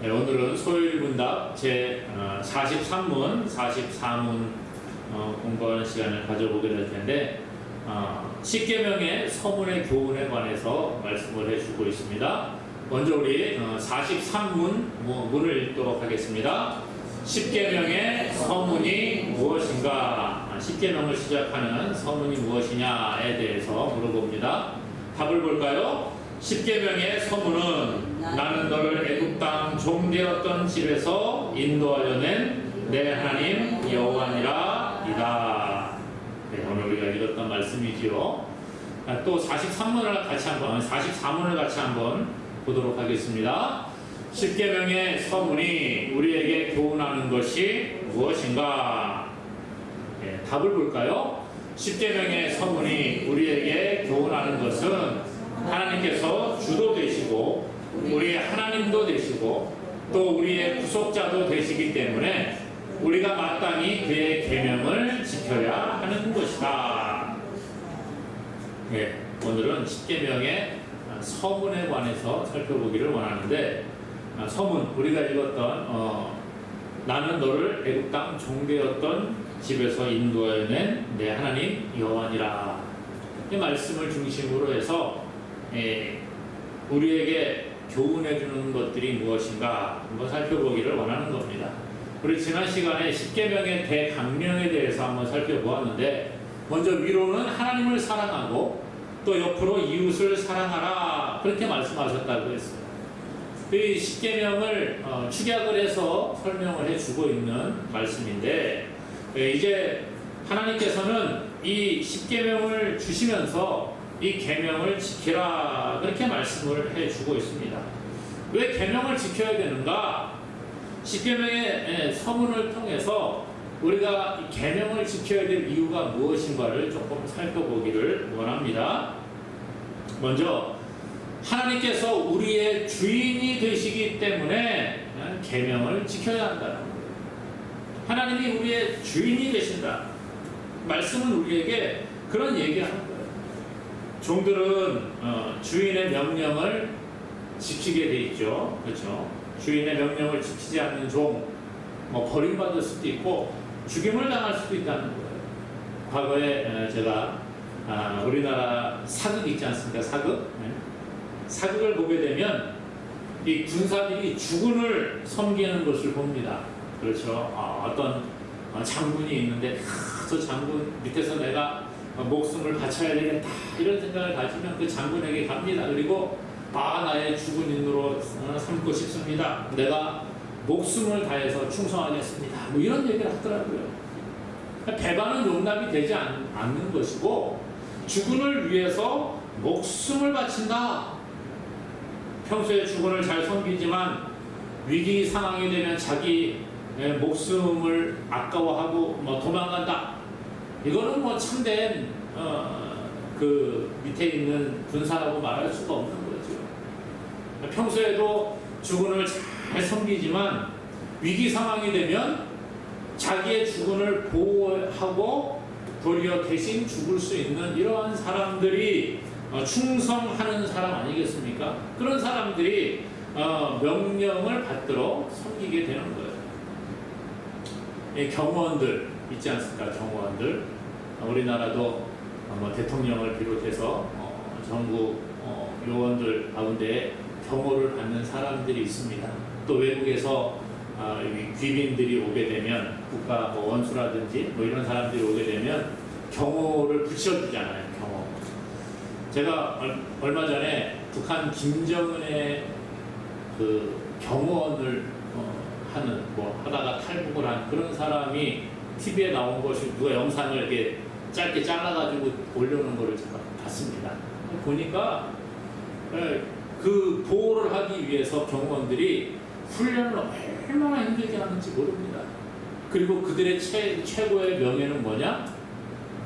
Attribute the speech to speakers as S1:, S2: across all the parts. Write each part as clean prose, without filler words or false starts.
S1: 네, 오늘은 소요일문답 제 43문, 44문 공부하는 시간을 가져보게 될 텐데, 십계명의 서문의 교훈에 관해서 말씀을 해주고 있습니다. 먼저 우리 43문 문을 읽도록 하겠습니다. 십계명의 서문이 무엇인가? 십계명을 시작하는 서문이 무엇이냐에 대해서 물어봅니다. 답을 볼까요? 십계명의 서문은 나는 너를 애굽 땅 종되었던 집에서 인도하여 낸 내 하나님 여호와니라 이다. 네, 오늘 우리가 읽었던 말씀이지요. 또 43문을 같이 한번, 44문을 같이 한번 보도록 하겠습니다. 십계명의 서문이 우리에게 교훈하는 것이 무엇인가? 네, 답을 볼까요? 십계명의 서문이 우리에게 교훈하는 것은 하나님께서 주도 되시고 우리 하나님도 되시고 또 우리의 구속자도 되시기 때문에 우리가 마땅히 그의 계명을 지켜야 하는 것이다. 네, 오늘은 십계명의 서문에 관해서 살펴보기를 원하는데, 서문 우리가 읽었던 나는 너를 애굽 땅 종되었던 집에서 인도하여 낸 내 하나님 여호와니라, 이 말씀을 중심으로 해서 우리에게 교훈해 주는 것들이 무엇인가 한번 살펴보기를 원하는 겁니다. 우리 지난 시간에 십계명의 대강령에 대해서 한번 살펴보았는데, 먼저 위로는 하나님을 사랑하고 또 옆으로 이웃을 사랑하라, 그렇게 말씀하셨다고 했어요. 이 십계명을 축약을 해서 설명을 해주고 있는 말씀인데, 이제 하나님께서는 이 십계명을 주시면서 이 계명을 지키라, 그렇게 말씀을 해주고 있습니다. 왜 계명을 지켜야 되는가? 십계명의 서문을 통해서 우리가 이 계명을 지켜야 될 이유가 무엇인가를 조금 살펴보기를 원합니다. 먼저 하나님께서 우리의 주인이 되시기 때문에 계명을 지켜야 한다는 거예요. 하나님이 우리의 주인이 되신다. 말씀은 우리에게 그런 얘기하는 거예요. 종들은 주인의 명령을 지키게 돼 있죠. 그렇죠? 주인의 명령을 지키지 않는 종, 버림받을 수도 있고 죽임을 당할 수도 있다는 거예요. 과거에 제가 우리나라 사극 있지 않습니까? 사극? 사극을 보게 되면 이 군사들이 주군을 섬기는 것을 봅니다. 그렇죠? 어떤 장군이 있는데 저 장군 밑에서 내가 목숨을 바쳐야 되겠다, 이런 생각을 가지면 그 장군에게 갑니다. 그리고 나의 주군인으로 삼고 싶습니다. 내가 목숨을 다해서 충성하겠습니다. 이런 얘기를 하더라고요. 배반은 용납이 되지 않는 것이고, 주군을 위해서 목숨을 바친다. 평소에 주군을 잘 섬기지만 위기 상황이 되면 자기 목숨을 아까워하고 도망간다. 이거는 참된 그 밑에 있는 군사라고 말할 수가 없는 거죠. 평소에도 주군을 잘 섬기지만 위기 상황이 되면 자기의 주군을 보호하고 도리어 대신 죽을 수 있는 이러한 사람들이 충성하는 사람 아니겠습니까? 그런 사람들이 명령을 받들어 섬기게 되는 거예요. 경호원들 있지 않습니까? 경호원들. 우리나라도 대통령을 비롯해서 정부 요원들 가운데 경호를 받는 사람들이 있습니다. 또 외국에서 귀빈들이 오게 되면, 국가 원수라든지 이런 사람들이 오게 되면 경호를 붙여주잖아요. 경호. 제가 얼마 전에 북한 김정은의 그 경호원을 하는 하다가 탈북을 한 그런 사람이 TV에 나온 것이, 누가 영상을 이렇게 짧게 잘라가지고 올려놓은 거를 제가 봤습니다. 보니까 그 보호를 하기 위해서 경호원들이 훈련을 얼마나 힘들게 하는지 모릅니다. 그리고 그들의 최고의 명예는 뭐냐?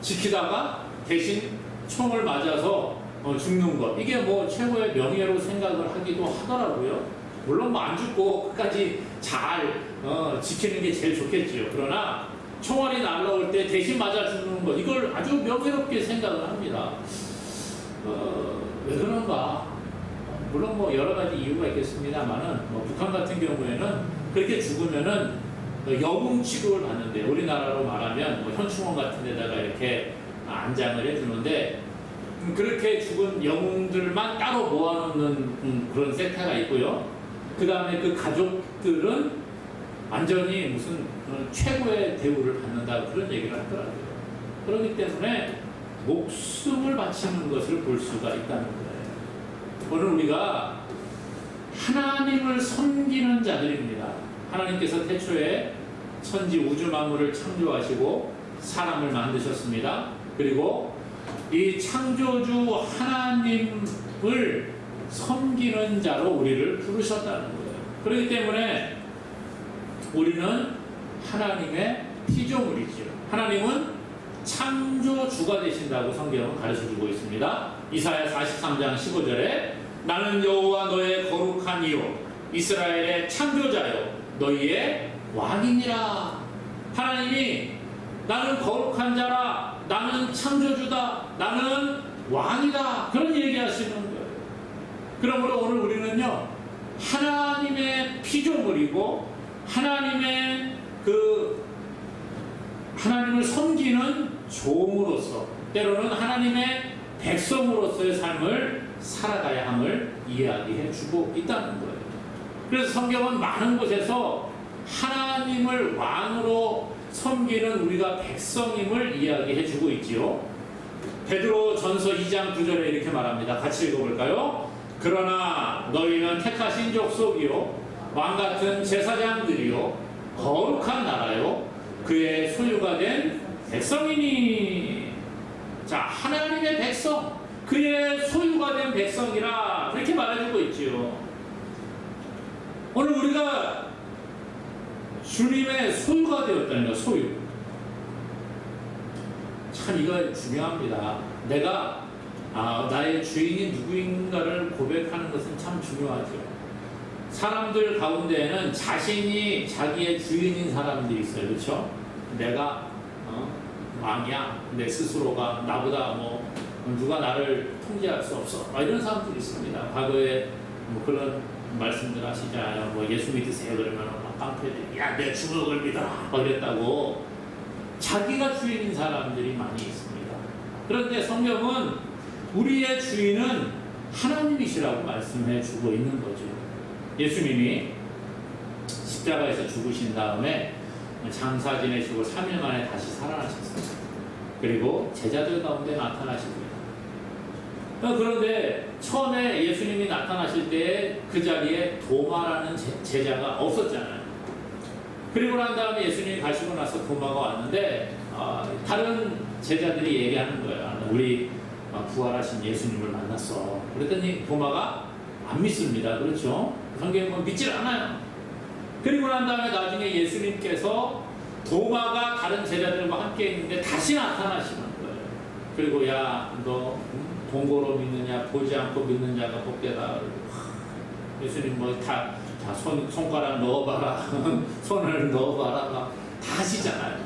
S1: 지키다가 대신 총을 맞아서 죽는 것. 이게 최고의 명예로 생각을 하기도 하더라고요. 물론 안 죽고 끝까지 잘 지키는 게 제일 좋겠지요. 그러나 총알이 날라올 때 대신 맞아 죽는 것, 이걸 아주 명예롭게 생각을 합니다. 왜 그런가? 물론 뭐 여러 가지 이유가 있겠습니다만은 뭐 북한 같은 경우에는 그렇게 죽으면은 영웅 취급을 받는데, 우리나라로 말하면 뭐 현충원 같은 데다가 이렇게 안장을 해주는데, 그렇게 죽은 영웅들만 따로 모아놓는 그런 섹터가 있고요. 그 다음에 그 가족들은 완전히 무슨 최고의 대우를 받는다, 그런 얘기를 하더라고요. 그렇기 때문에 목숨을 바치는 것을 볼 수가 있다는 거예요. 오늘 우리가 하나님을 섬기는 자들입니다. 하나님께서 태초에 천지 우주 만물을 창조하시고 사람을 만드셨습니다. 그리고 이 창조주 하나님을 섬기는 자로 우리를 부르셨다는 거예요. 그렇기 때문에 우리는 하나님의 피조물이죠. 하나님은 창조주가 되신다고 성경은 가르쳐주고 있습니다. 이사야 43장 15절에 나는 여호와 너의 거룩한 이요 이스라엘의 창조자요 너희의 왕이니라. 하나님이 나는 거룩한 자라, 나는 창조주다, 나는 왕이다, 그런 얘기하시는 거예요. 그러므로 오늘 우리는요, 하나님의 피조물이고 하나님을 섬기는 종으로서, 때로는 하나님의 백성으로서의 삶을 살아가야 함을 이야기해 주고 있다는 거예요. 그래서 성경은 많은 곳에서 하나님을 왕으로 섬기는 우리가 백성임을 이야기해 주고 있지요. 베드로 전서 2장 9절에 이렇게 말합니다. 같이 읽어볼까요? 그러나 너희는 택하신 족속이요 왕같은 제사장들이요 거룩한 나라요 그의 소유가 된 백성이니. 자, 하나님의 백성, 그의 소유가 된 백성이라 그렇게 말해주고 있지요. 오늘 우리가 주님의 소유가 되었다는 거예요. 소유. 참 이거 중요합니다. 내가 나의 주인이 누구인가를 고백하는 것은 참 중요하죠. 사람들 가운데에는 자신이 자기의 주인인 사람들이 있어요. 그렇죠? 내가 왕이야. 내 스스로가 나보다 뭐 누가 나를 통제할 수 없어. 이런 사람들이 있습니다. 과거에 뭐 그런 말씀들 하시잖아요. 뭐 예수 믿으세요 그러면 막 깡패들이 야 내 주먹을 믿어라 이랬다고. 자기가 주인인 사람들이 많이 있습니다. 그런데 성경은 우리의 주인은 하나님이시라고 말씀해 주고 있는 거죠. 예수님이 십자가에서 죽으신 다음에 장사 지내시고 3일 만에 다시 살아나셨습니다. 그리고 제자들 가운데 나타나십니다. 그런데 처음에 예수님이 나타나실 때 그 자리에 도마라는 제자가 없었잖아요. 그리고 난 다음에 예수님이 가시고 나서 도마가 왔는데 다른 제자들이 얘기하는 거예요. 우리 부활하신 예수님을 만났어. 그랬더니 도마가 안 믿습니다. 그렇죠? 성경은 믿질 않아요. 그리고 난 다음에 나중에 예수님께서 도마가 다른 제자들과 함께 있는데 다시 나타나시는 거예요. 그리고 야, 너 동고로 믿느냐 보지 않고 믿는 자가 복되다. 예수님 뭐 다 손가락 넣어봐라 손을 넣어봐라 다 하시잖아요.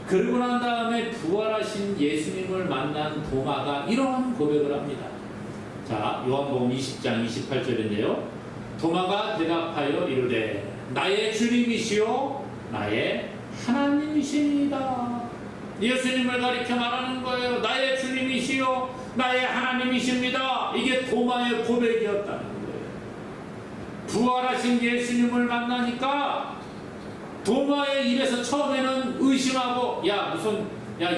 S1: 그러고 난 다음에 부활하신 예수님을 만난 도마가 이런 고백을 합니다. 자, 요한복음 20장 28절인데요. 도마가 대답하여 이르되 나의 주님이시요 나의 하나님이십니다. 예수님을 가리켜 말하는 거예요. 나의 주님이시요 나의 하나님이십니다. 이게 도마의 고백이었다는 거예요. 부활하신 예수님을 만나니까 도마의 입에서 처음에는 의심하고 야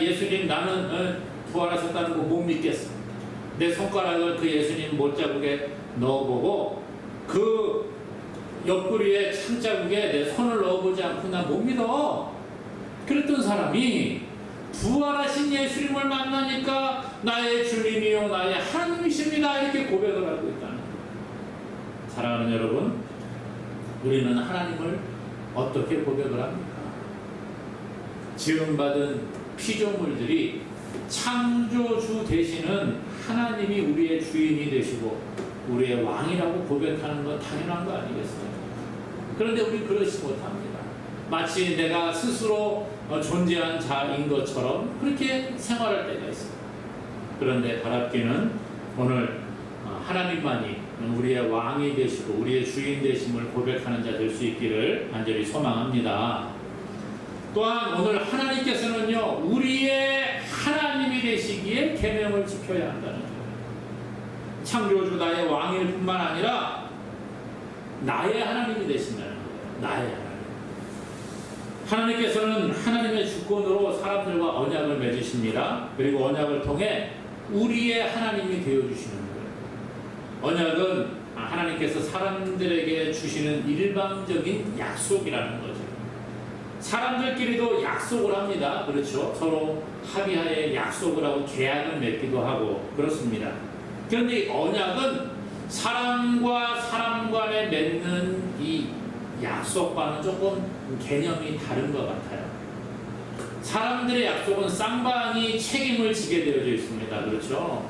S1: 예수님 나는 부활하셨다는 거 못 믿겠어. 내 손가락을 그 예수님 못자국에 넣어보고 그 옆구리에 창자국에 내 손을 넣어보지 않고 나 못 믿어. 그랬던 사람이 부활하신 예수님을 만나니까 나의 주님이요 나의 하나님이십니다 이렇게 고백을 하고 있다는 거예요. 사랑하는 여러분, 우리는 하나님을 어떻게 고백을 합니까? 지음받은 피조물들이 창조주 되시는 하나님이 우리의 주인이 되시고 우리의 왕이라고 고백하는 건 당연한 거 아니겠어요? 그런데 우리 그러지 못합니다. 마치 내가 스스로 존재한 자인 것처럼 그렇게 생활할 때가 있습니다. 그런데 바랍기는 오늘 하나님만이 우리의 왕이 되시고 우리의 주인 되심을 고백하는 자 될 수 있기를 간절히 소망합니다. 또한 오늘 하나님께서는요, 우리의 하나님이 되시기에 계명을 지켜야 한다는 거예요. 창조주 나의 왕일 뿐만 아니라 나의 하나님이 되신다는 거예요. 나의 하나님. 하나님께서는 하나님의 주권으로 사람들과 언약을 맺으십니다. 그리고 언약을 통해 우리의 하나님이 되어주시는 거예요. 언약은 하나님께서 사람들에게 주시는 일방적인 약속이라는 거죠. 사람들끼리도 약속을 합니다. 그렇죠? 서로 합의하에 약속을 하고 계약을 맺기도 하고 그렇습니다. 그런데 이 언약은 사람과 사람 간에 맺는 이 약속과는 조금 개념이 다른 것 같아요. 사람들의 약속은 쌍방이 책임을 지게 되어져 있습니다. 그렇죠?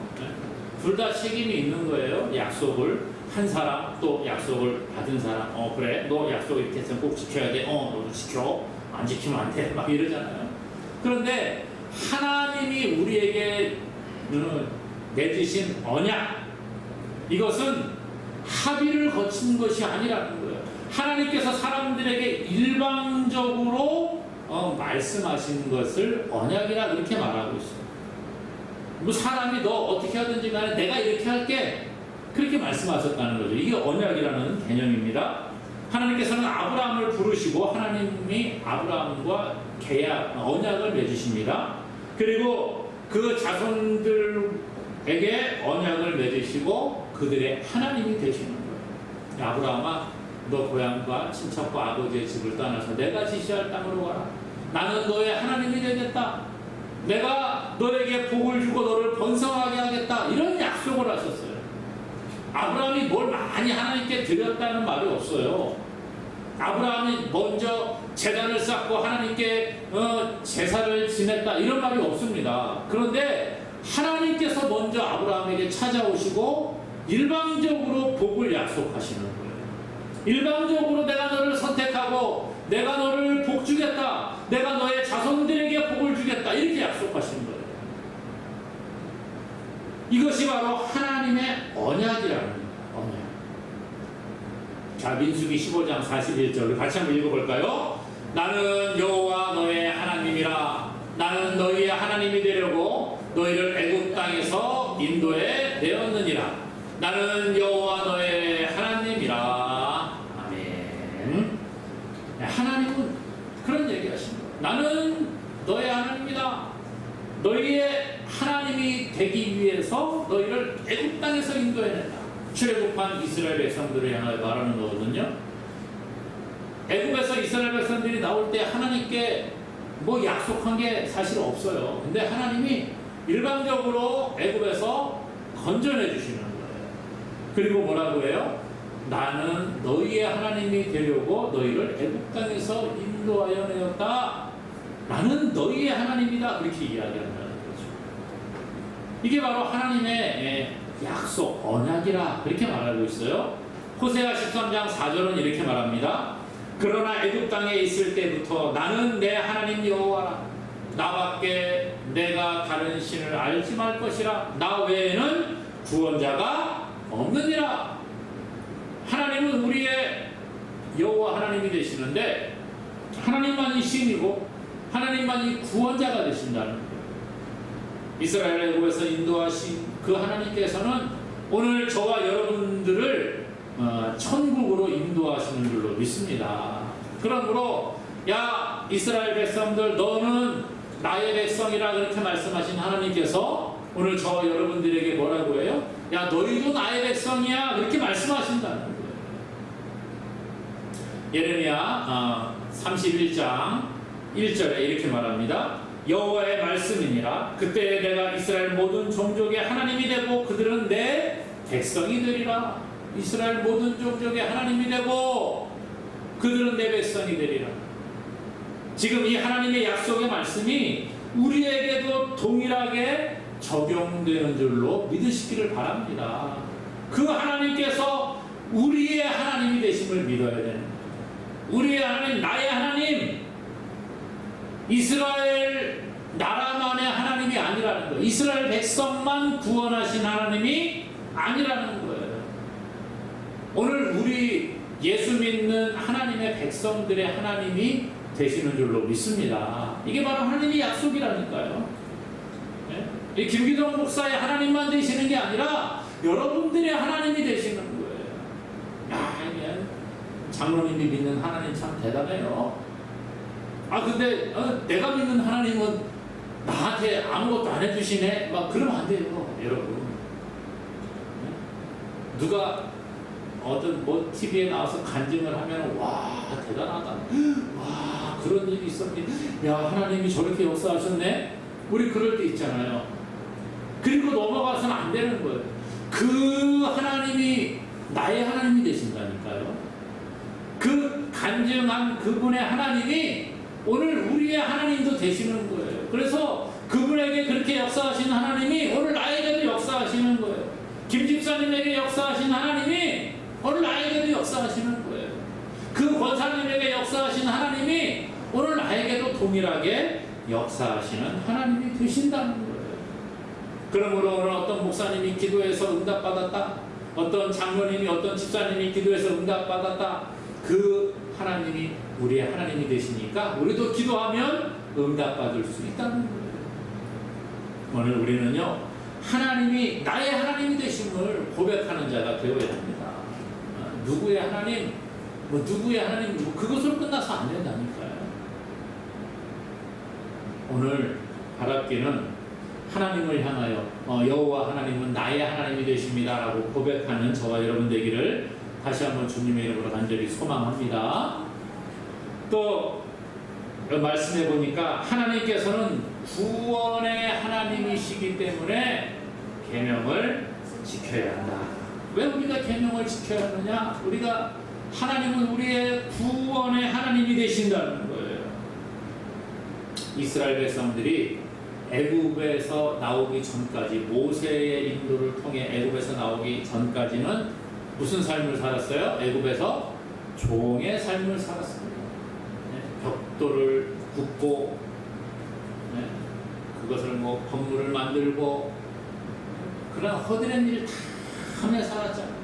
S1: 둘 다 책임이 있는 거예요. 약속을 한 사람 또 약속을 받은 사람. 그래 너 약속 이렇게 했으면 꼭 지켜야 돼. 너도 지켜. 안 지키면 안 돼. 막 이러잖아요. 그런데 하나님이 우리에게 맺으신 언약, 이것은 합의를 거친 것이 아니라는 거예요. 하나님께서 사람들에게 일방적으로 말씀하신 것을 언약이라 그렇게 말하고 있어요. 뭐 사람이 너 어떻게 하든지 간에 내가 이렇게 할게, 그렇게 말씀하셨다는 거죠. 이게 언약이라는 개념입니다. 하나님께서는 아브라함을 부르시고 하나님이 아브라함과 계약, 언약을 맺으십니다. 그리고 그 자손들에게 언약을 맺으시고 그들의 하나님이 되시는 거예요. 아브라함아, 너 고향과 친척과 아버지의 집을 떠나서 내가 지시할 땅으로 가라. 나는 너의 하나님이 되겠다. 내가 너에게 복을 주고 너를 번성하게 하겠다. 이런 약속을 하셨어요. 아브라함이 뭘 많이 하나님께 드렸다는 말이 없어요. 아브라함이 먼저 제단을 쌓고 하나님께 제사를 지냈다 이런 말이 없습니다. 그런데 하나님께서 먼저 아브라함에게 찾아오시고 일방적으로 복을 약속하시는 거예요. 일방적으로 내가 너를 선택하고 내가 너를 복 주겠다. 내가 너의 자손들에게 복을 주겠다. 이렇게 약속하시는 거예요. 이것이 바로 하나님의 언약이라는 겁니다. 언약. 자, 민수기 15장 41절 같이 한번 읽어볼까요? 나는 여호와 너의 하나님이라. 나는 너희의 하나님이 되려고 너희를 애굽 땅에서 인도해 내었느니라. 나는 여호와 너의 하나님이라. 아멘. 하나님은 그런 얘기하십니다. 나는 너의 하나님이다. 너희의 하나님이 되기 위해서 너희를 애굽 땅에서 인도해낸다. 출애굽한 이스라엘 백성들을 향하여 말하는 거거든요. 애굽에서 이스라엘 백성들이 나올 때 하나님께 뭐 약속한 게 사실 없어요. 근데 하나님이 일방적으로 애굽에서 건져내 주시는 거예요. 그리고 뭐라고 해요? 나는 너희의 하나님이 되려고 너희를 애굽 땅에서 인도하여 내었다. 나는 너희의 하나님이다. 그렇게 이야기한다는 거죠. 이게 바로 하나님의 약속, 언약이라 그렇게 말하고 있어요. 호세아 13장 4절은 이렇게 말합니다. 그러나 애굽 땅에 있을 때부터 나는 내 하나님 여호와라. 나밖에 내가 다른 신을 알지 말 것이라. 나 외에는 구원자가 없느니라. 하나님은 우리의 여호와 하나님이 되시는데 하나님만이 신이고 하나님만이 구원자가 되신다는 거예요. 이스라엘 애굽에서 인도하신 그 하나님께서는 오늘 저와 여러분들을 천국으로 인도하시는 줄로 믿습니다. 그러므로 야 이스라엘 백성들 너는 나의 백성이라 그렇게 말씀하신 하나님께서 오늘 저와 여러분들에게 뭐라고 해요? 야 너희도 나의 백성이야 그렇게 말씀하신다는 거예요. 예레미야 31장 1절에 이렇게 말합니다. 여호와의 말씀이니라. 그때 내가 이스라엘 모든 종족의 하나님이 되고 그들은 내 백성이 되리라. 이스라엘 모든 종족의 하나님이 되고 그들은 내 백성이 되리라. 지금 이 하나님의 약속의 말씀이 우리에게도 동일하게 적용되는 줄로 믿으시기를 바랍니다. 그 하나님께서 우리의 하나님이 되심을 믿어야 되는 거예요. 우리의 하나님, 나의 하나님, 이스라엘 나라만의 하나님이 아니라는 거예요. 이스라엘 백성만 구원하신 하나님이 아니라는 거예요. 오늘 우리 예수 믿는 하나님의 백성들의 하나님이 되시는 줄로 믿습니다. 이게 바로 하나님의 약속이라니까요. 네? 이 김기동 목사의 하나님만 되시는 게 아니라 여러분들의 하나님이 되시는 거예요. 야, 이게 장로님이 믿는 하나님 참 대단해요. 근데 내가 믿는 하나님은 나한테 아무것도 안 해주시네? 막 그러면 안 돼요, 여러분. 네? 누가 어떤 TV에 나와서 간증을 하면 와, 대단하다. 와, 그런 일이 있었니? 야, 하나님이 저렇게 역사하셨네? 우리 그럴 때 있잖아요. 그리고 넘어가서는 안 되는 거예요. 그 하나님이 나의 하나님이 되신다니까요. 그 간증한 그분의 하나님이 오늘 우리의 하나님도 되시는 거예요. 그래서 그분에게 그렇게 역사하신 하나님이 오늘 나에게도 역사하시는 거예요. 김 집사님에게 역사하신 하나님이 오늘 나에게도 역사하시는 거예요. 그 권사님에게 역사하신 하나님이 오늘 나에게도 동일하게 역사하시는 하나님이 되신다는 거예요. 그러므로 오늘 어떤 목사님이 기도해서 응답받았다, 어떤 장로님이 어떤 집사님이 기도해서 응답받았다, 그 하나님이 우리의 하나님이 되시니까 우리도 기도하면 응답받을 수 있다는 거예요. 오늘 우리는요, 하나님이 나의 하나님이 되심을 고백하는 자가 되어야 합니다. 누구의 하나님, 누구의 하나님, 그것으로 끝나서 안 된다니까요. 오늘 바랍기는 하나님을 향하여 여호와 하나님은 나의 하나님이 되십니다 라고 고백하는 저와 여러분 되기를 다시 한번 주님의 이름으로 간절히 소망합니다. 또 말씀해 보니까 하나님께서는 구원의 하나님이시기 때문에 계명을 지켜야 한다. 왜 우리가 계명을 지켜야 하느냐? 하나님은 우리의 구원의 하나님이 되신다는 거예요. 이스라엘 백성들이 애굽에서 나오기 전까지, 모세의 인도를 통해 애굽에서 나오기 전까지는 무슨 삶을 살았어요? 애굽에서 종의 삶을 살았습니다. 벽돌을 굽고, 그것을 건물을 만들고, 그런 허드렛 일을 다 하며 살았잖아요.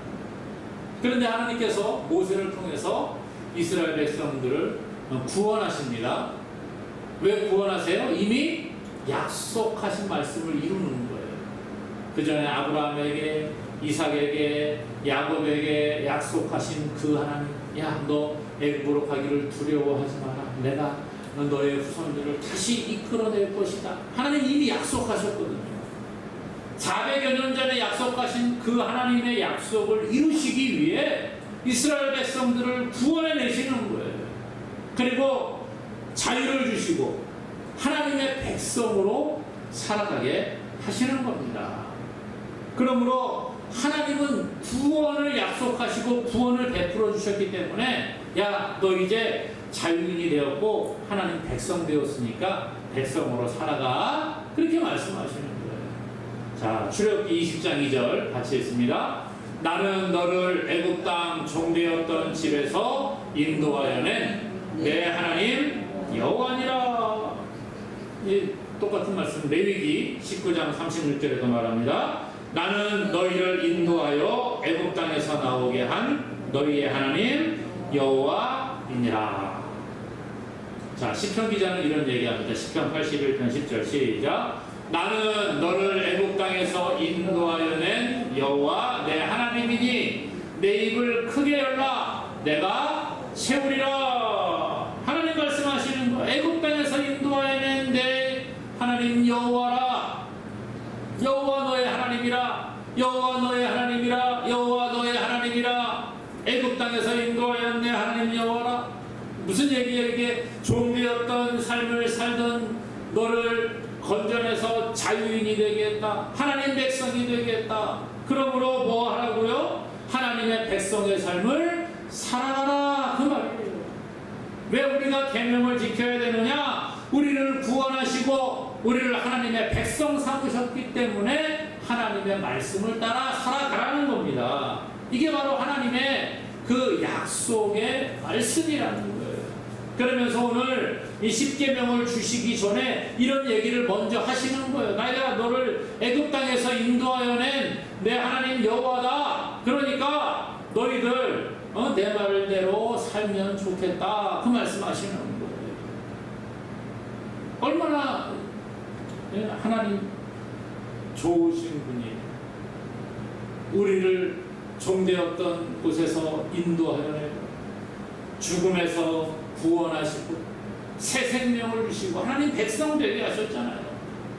S1: 그런데 하나님께서 모세를 통해서 이스라엘 백성들을 구원하십니다. 왜 구원하세요? 이미 약속하신 말씀을 이루는 거예요. 그 전에 아브라함에게, 이삭에게, 야곱에게 약속하신 그 하나님, 야, 너 애굽으로 가기를 두려워하지 마라. 내가 너의 후손들을 다시 이끌어낼 것이다. 하나님 이미 약속하셨거든요. 400여 년 전에 약속하신 그 하나님의 약속을 이루시기 위해 이스라엘 백성들을 구원해내시는 거예요. 그리고 자유를 주시고 하나님의 백성으로 살아가게 하시는 겁니다. 그러므로 하나님은 구원을 약속하시고 구원을 베풀어 주셨기 때문에 야, 너 이제 자유인이 되었고 하나님 백성 되었으니까 백성으로 살아가, 그렇게 말씀하시는 거예요. 자, 출애굽기 20장 2절 같이 읽습니다. 나는 너를 애굽 땅 종되었던 집에서 인도하여 낸 내 하나님 여호와니라. 똑같은 말씀 레위기 19장 36절에도 말합니다. 나는 너희를 인도하여 애굽 땅에서 나오게 한 너희의 하나님 여호와이니라. 자, 시편 기자는 이런 얘기합니다. 시편 81편 10절 시작. 나는 너를 애굽 땅에서 인도하여 낸 여호와 내 하나님이니 내 입을 크게 열라 내가 채우리라. 하나님 말씀하시는 거, 애굽 땅에서 인도하여 낸 내 하나님 여호와라. 여호와 너의 하나님이라. 여호와 너의 하나님이라. 여호와 너의 하나님이라. 애굽 땅에서 인도하여 내 하나님 여호와라. 무슨 얘기예요? 이게 종되었던 삶을 살던 너를 건져내서 자유인이 되겠다. 하나님 백성이 되겠다. 그러므로 뭐 하라고요? 하나님의 백성의 삶을 살아가라, 그 말이에요. 왜 우리가 계명을 지켜야 되느냐? 우리를 구원하시고 우리를 하나님의 백성 삼으셨기 때문에 하나님의 말씀을 따라 살아가라는 겁니다. 이게 바로 하나님의 그 약속의 말씀이라는 거예요. 그러면서 오늘 이 십계명을 주시기 전에 이런 얘기를 먼저 하시는 거예요. 내가 너를 애굽 땅에서 인도하여 낸 내 하나님 여호와다. 그러니까 너희들 내 말대로 살면 좋겠다. 그 말씀하시는 거예요. 얼마나 하나님 좋으신 분이에요. 우리를 종되었던 곳에서 인도하여내고 죽음에서 구원하시고 새 생명을 주시고 하나님 백성 되게 하셨잖아요.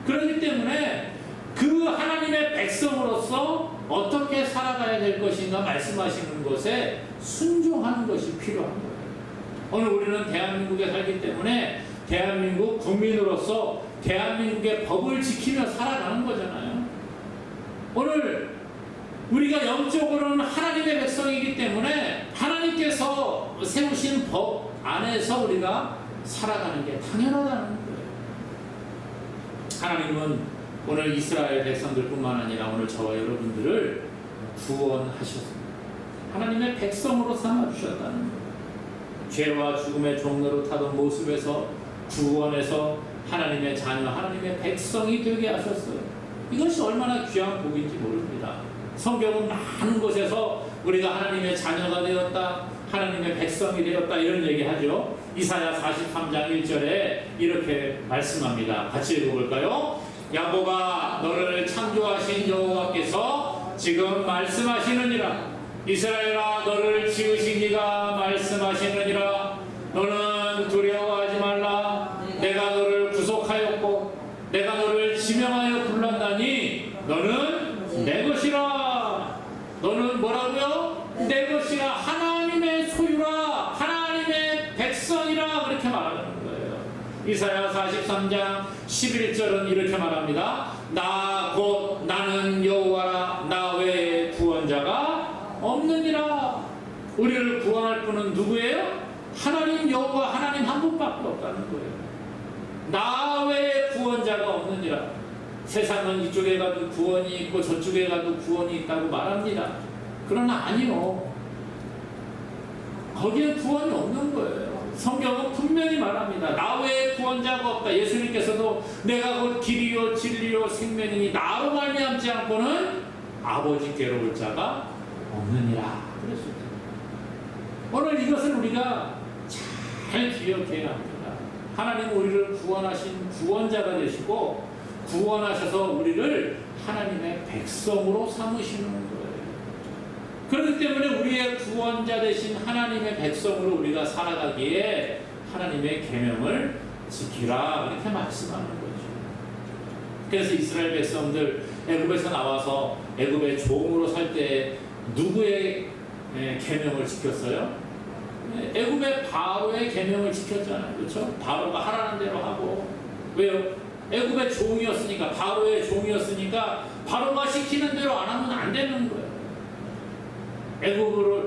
S1: 그렇기 때문에 그 하나님의 백성으로서 어떻게 살아가야 될 것인가 말씀하시는 것에 순종하는 것이 필요한 거예요. 오늘 우리는 대한민국에 살기 때문에 대한민국 국민으로서 대한민국의 법을 지키며 살아가는 거잖아요. 오늘 우리가 영적으로는 하나님의 백성이기 때문에 하나님께서 세우신 법 안에서 우리가 살아가는 게 당연하다는 거예요. 하나님은 오늘 이스라엘 백성들뿐만 아니라 오늘 저와 여러분들을 구원하셨습니다. 하나님의 백성으로 삼아주셨다는 거예요. 죄와 죽음의 종로로 타던 모습에서 구원해서 하나님의 자녀, 하나님의 백성이 되게 하셨어요. 이것이 얼마나 귀한 복인지 모릅니다. 성경은 많은 곳에서 우리가 하나님의 자녀가 되었다, 하나님의 백성이 되었다 이런 얘기하죠. 이사야 43장 1절에 이렇게 말씀합니다. 같이 읽어볼까요? 야곱아, 너를 창조하신 여호와께서 지금 말씀하시느니라. 이스라엘아, 너를 지으신 이가 말씀하시느니라. 너는 두려워하지 말라. 내가 너를 구속하였고 내가 너를 지명하여 불렀나니 너는 내 것이라. 너는 뭐라고요? 내 것이라. 하나님의 소유라. 하나님의 백성이라. 그렇게 말하는 거예요. 이사야 43장 11절은 이렇게 말합니다. 나 곧 나는 여호와라. 나 외에 구원자가 없느니라. 우리를 구원할 분은 누구예요? 하나님 여호와, 하나님 한 분밖에 없다는 거예요. 나 외에 구원자가 없느니라. 세상은 이쪽에 가도 구원이 있고 저쪽에 가도 구원이 있다고 말합니다. 그러나 아니요. 거기에 구원이 없는 거예요. 성경은 분명히 말합니다. 나 외에 구원자가 없다. 예수님께서도 내가 곧 길이요 진리요 생명이니 나로 말미암지 않고는 아버지께로 올 자가 없느니라. 그랬습니다. 오늘 이것을 우리가 잘 기억해야 합니다. 하나님은 우리를 구원하신 구원자가 되시고 구원하셔서 우리를 하나님의 백성으로 삼으시는 거예요. 그렇기 때문에 우리의 구원자 되신 하나님의 백성으로 우리가 살아가기에 하나님의 계명을 지키라 이렇게 말씀하는 거죠. 그래서 이스라엘 백성들 애굽에서 나와서 애굽의 종으로 살 때 누구의 계명을 지켰어요? 애굽의 바로의 계명을 지켰잖아요. 그렇죠? 바로가 하라는 대로 하고. 왜요? 애굽의 종이었으니까, 바로의 종이었으니까 바로가 시키는 대로 안 하면 안 되는 거예요.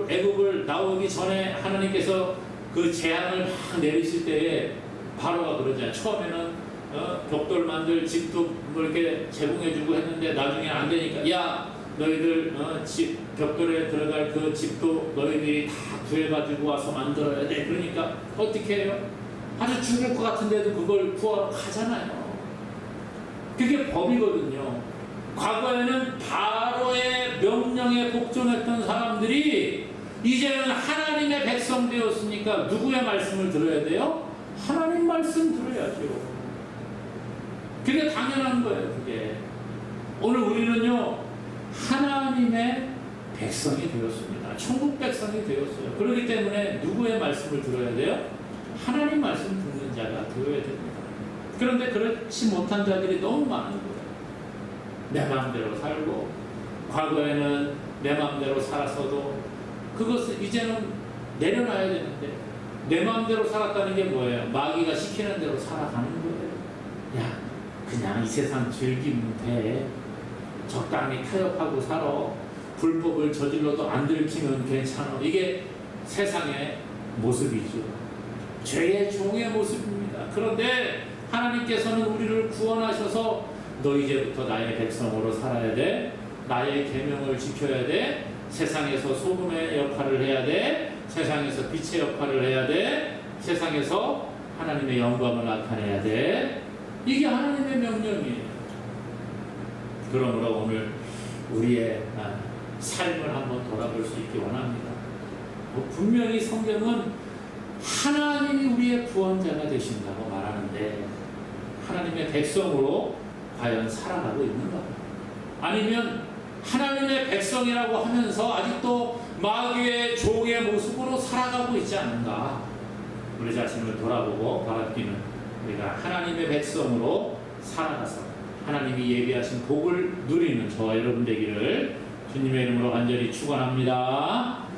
S1: 애굽을 나오기 전에 하나님께서 그 재앙을 막 내리실 때에 바로가 그러잖아요. 처음에는 벽돌 만들 집도 뭐 이렇게 제공해주고 했는데 나중에 안 되니까 야 너희들 벽돌에 들어갈 그 집도 너희들이 다 구해가지고 와서 만들어야 돼. 그러니까 어떻게 해요? 아주 죽을 것 같은데도 그걸 구하러 가잖아요. 그게 법이거든요. 과거에는 바로의 명령에 복종했던 사람들이 이제는 하나님의 백성 되었으니까 누구의 말씀을 들어야 돼요? 하나님 말씀 들어야죠. 그게 당연한 거예요. 그게 오늘 우리는요 하나님의 백성이 되었습니다. 천국 백성이 되었어요. 그렇기 때문에 누구의 말씀을 들어야 돼요? 하나님 말씀 듣는 자가 되어야 됩니다. 그런데 그렇지 못한 자들이 너무 많은 거예요. 내 마음대로 살고 과거에는 내 마음대로 살았어도 그것을 이제는 내려놔야 되는데 내 마음대로 살았다는 게 뭐예요? 마귀가 시키는 대로 살아가는 거예요. 야, 그냥 이 세상 즐기면 돼. 적당히 타협하고 살아. 불법을 저질러도 안 들키면 괜찮아. 이게 세상의 모습이죠. 죄의 종의 모습입니다. 그런데 하나님께서는 우리를 구원하셔서 너 이제부터 나의 백성으로 살아야 돼. 나의 계명을 지켜야 돼. 세상에서 소금의 역할을 해야 돼. 세상에서 빛의 역할을 해야 돼. 세상에서 하나님의 영광을 나타내야 돼. 이게 하나님의 명령이에요. 그러므로 오늘 우리의 삶을 한번 돌아볼 수 있기 원합니다. 분명히 성경은 하나님이 우리의 구원자가 되신다고 말하는데 하나님의 백성으로 과연 살아가고 있는가? 아니면 하나님의 백성이라고 하면서 아직도 마귀의 종의 모습으로 살아가고 있지 않는가? 우리 자신을 돌아보고 바라기는 우리가 하나님의 백성으로 살아가서 하나님이 예비하신 복을 누리는 저와 여러분 되기를 주님의 이름으로 간절히 축원합니다.